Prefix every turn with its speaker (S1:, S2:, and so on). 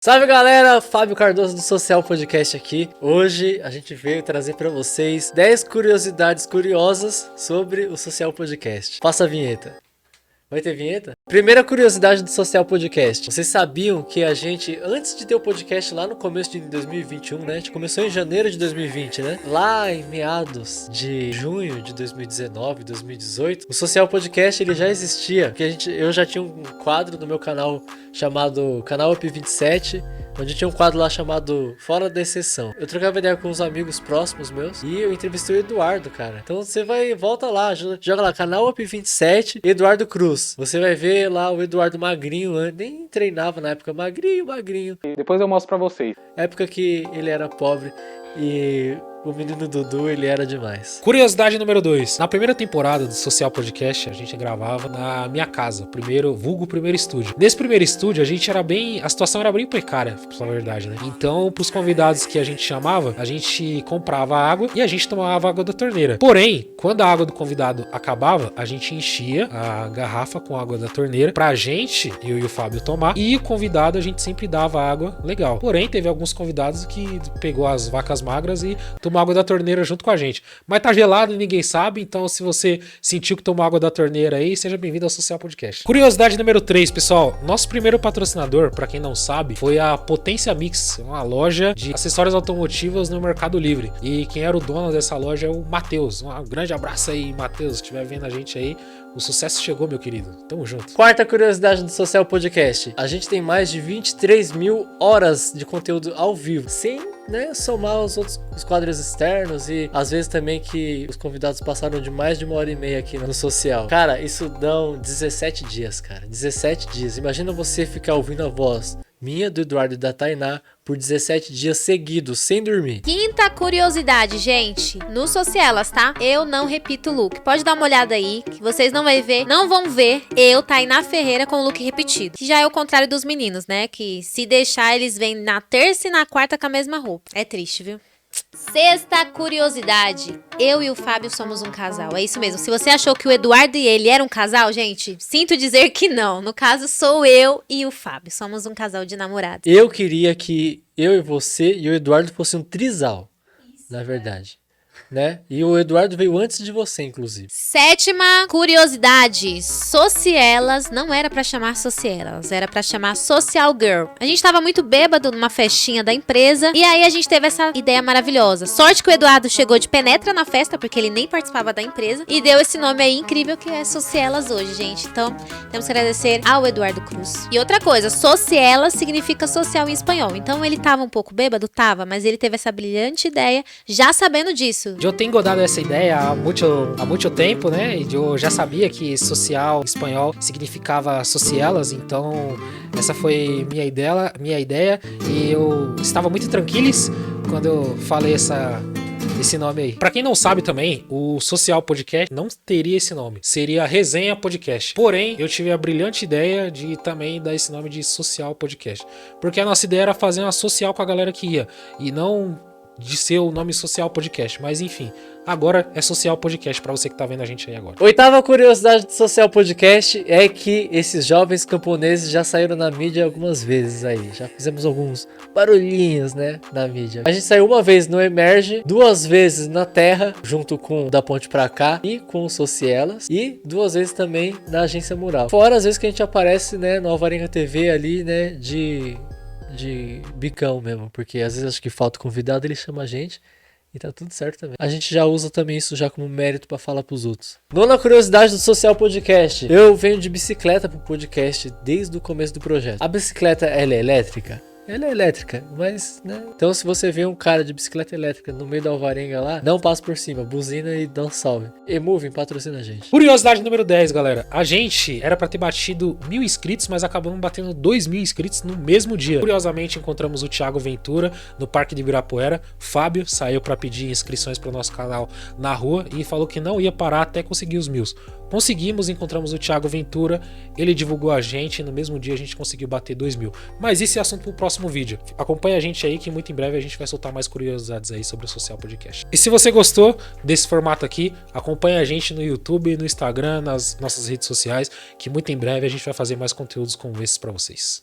S1: Salve galera, Fábio Cardoso do Social Podcast aqui. Hoje a gente veio trazer pra vocês 10 curiosidades curiosas sobre o Social Podcast. Faça a vinheta. Vai ter vinheta? Primeira curiosidade do Social Podcast. Vocês sabiam que a gente, antes de ter o podcast lá no começo de 2021, né? A gente começou em janeiro de 2020, né? Lá em meados de junho de 2019, 2018, o Social Podcast ele já existia. Porque eu já tinha um quadro no meu canal chamado Canal Up 27, onde tinha um quadro lá chamado Fora da Exceção. Eu trocava ideia com uns amigos próximos meus e eu entrevistei o Eduardo, cara. Então você volta lá, joga lá, Canal Up 27, Eduardo Cruz. Você vai ver lá o Eduardo magrinho, nem treinava na época, magrinho.
S2: E depois eu mostro pra vocês.
S1: Época que ele era pobre e o menino Dudu, ele era demais.
S3: Curiosidade número 2. Na primeira temporada do Social Podcast, a gente gravava na minha casa, primeiro estúdio. Nesse primeiro estúdio, a situação era bem precária, pra falar a verdade, né? Então, pros convidados que a gente chamava, a gente comprava água e a gente tomava água da torneira. Porém, quando a água do convidado acabava, a gente enchia a garrafa com água da torneira pra gente, eu e o Fábio, tomar, e o convidado a gente sempre dava água legal. Porém, teve alguns convidados que pegou as vacas magras e tomou água da torneira junto com a gente. Mas tá gelado e ninguém sabe, então se você sentiu que tomou água da torneira aí, seja bem-vindo ao Social Podcast. Curiosidade número 3, pessoal. Nosso primeiro patrocinador, pra quem não sabe, foi a Potência Mix, uma loja de acessórios automotivos no Mercado Livre. E quem era o dono dessa loja é o Matheus. Um grande abraço aí, Matheus, se estiver vendo a gente aí. O sucesso chegou, meu querido. Tamo junto.
S1: Quarta curiosidade do Social Podcast. A gente tem mais de 23 mil horas de conteúdo ao vivo, sem, somar os quadros externos e às vezes também que os convidados passaram de mais de 1h30 aqui no Social. Cara, isso dão 17 dias, cara. 17 dias. Imagina você ficar ouvindo a voz minha, do Eduardo e da Tainá por 17 dias seguidos, sem dormir.
S4: Quinta curiosidade, gente. No Socielas, tá? Eu não repito o look. Pode dar uma olhada aí, que vocês não vão ver eu, Tainá Ferreira, com o look repetido. Que já é o contrário dos meninos, né? Que se deixar, eles vêm na terça e na quarta com a mesma roupa. É triste, viu? Sexta curiosidade. Eu e o Fábio somos um casal. É isso mesmo. Se você achou que o Eduardo e ele eram um casal, gente, sinto dizer que não. No caso, sou eu e o Fábio. Somos um casal de namorados.
S1: Eu queria que eu e você e o Eduardo fossem um trisal, na verdade. Né? E o Eduardo veio antes de você, inclusive.
S4: Sétima curiosidade. Socielas não era pra chamar Socielas, era pra chamar Social Girl. A gente tava muito bêbado numa festinha da empresa e aí a gente teve essa ideia maravilhosa. Sorte que o Eduardo chegou de penetra na festa, porque ele nem participava da empresa, e deu esse nome aí incrível que é Socielas hoje, gente. Então, temos que agradecer ao Eduardo Cruz. E outra coisa, Socielas significa social em espanhol. Então, ele tava um pouco bêbado? Tava, mas ele teve essa brilhante ideia já sabendo disso.
S3: Eu tenho dado essa ideia há muito tempo, né? E eu já sabia que social em espanhol significava socielas, então essa foi minha ideia e eu estava muito tranquilo quando eu falei esse nome aí. Pra quem não sabe também, o Social Podcast não teria esse nome. Seria Resenha Podcast. Porém, eu tive a brilhante ideia de também dar esse nome de Social Podcast. Porque a nossa ideia era fazer uma social com a galera que ia. E não de ser o nome Social Podcast, mas enfim, agora é Social Podcast pra você que tá vendo a gente aí agora.
S1: Oitava curiosidade do Social Podcast é que esses jovens camponeses já saíram na mídia algumas vezes aí, já fizemos alguns barulhinhos, né, na mídia. A gente saiu uma vez no Emerge, 2 vezes na Terra, junto com o Da Ponte Pra Cá e com o Socielas, e 2 vezes também na Agência Mural. Fora as vezes que a gente aparece, né, no Alvarenga TV ali, né, de bicão mesmo, porque às vezes acho que falta convidado, ele chama a gente e tá tudo certo também. A gente já usa também isso já como mérito pra falar pros outros. Nona curiosidade do Social Podcast. Eu venho de bicicleta pro podcast desde o começo do projeto. A bicicleta, ela é elétrica? Ela é elétrica, mas, né? Então se você vê um cara de bicicleta elétrica no meio da Alvarenga lá, não passa por cima, buzina e dá um salve. E-Moving patrocina a gente.
S3: Curiosidade número 10, galera. A gente era pra ter batido 1.000 inscritos, mas acabamos batendo 2.000 inscritos no mesmo dia. Curiosamente, encontramos o Thiago Ventura no Parque de Ibirapuera. Fábio saiu pra pedir inscrições pro nosso canal na rua e falou que não ia parar até conseguir os 1.000. Conseguimos, encontramos o Thiago Ventura, ele divulgou a gente e no mesmo dia a gente conseguiu bater 2.000. Mas esse é assunto pro próximo vídeo. Acompanha a gente aí que muito em breve a gente vai soltar mais curiosidades aí sobre o Social Podcast. E se você gostou desse formato aqui, acompanha a gente no YouTube, no Instagram, nas nossas redes sociais, que muito em breve a gente vai fazer mais conteúdos como esses pra vocês.